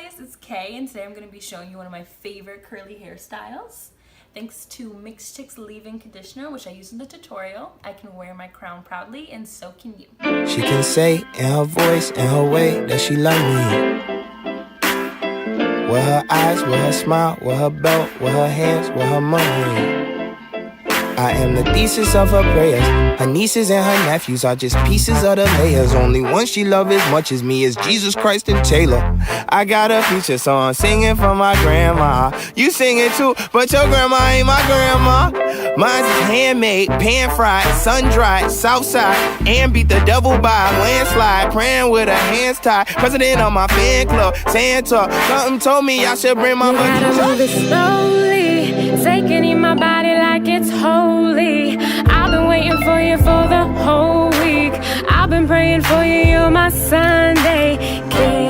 guys, it's Kay, and today I'm going to be showing you one of my favorite curly hairstyles. Thanks to Mixed Chicks leave-in conditioner, which I use in the tutorial, I can wear my crown proudly, and so can you. She can say in her voice, in her way, that she love me. With her eyes, with her smile, with her belt, with her hands, with her money. I am the thesis of her prayers. Her nieces and her nephews are just pieces of the layers. Only one she love as much as me is Jesus Christ and Taylor. I got a feature song singing for my grandma. You sing it too, but your grandma ain't my grandma. Mine's is handmade, pan-fried, sun-dried, southside, and beat the devil by a landslide. Praying with her hands tied, president of my fan club, Santa. Something told me I should bring my gotta move it slowly, taking in my body like it's holy. I've been waiting for you for the whole week. I've been praying for you, you're my Sunday king.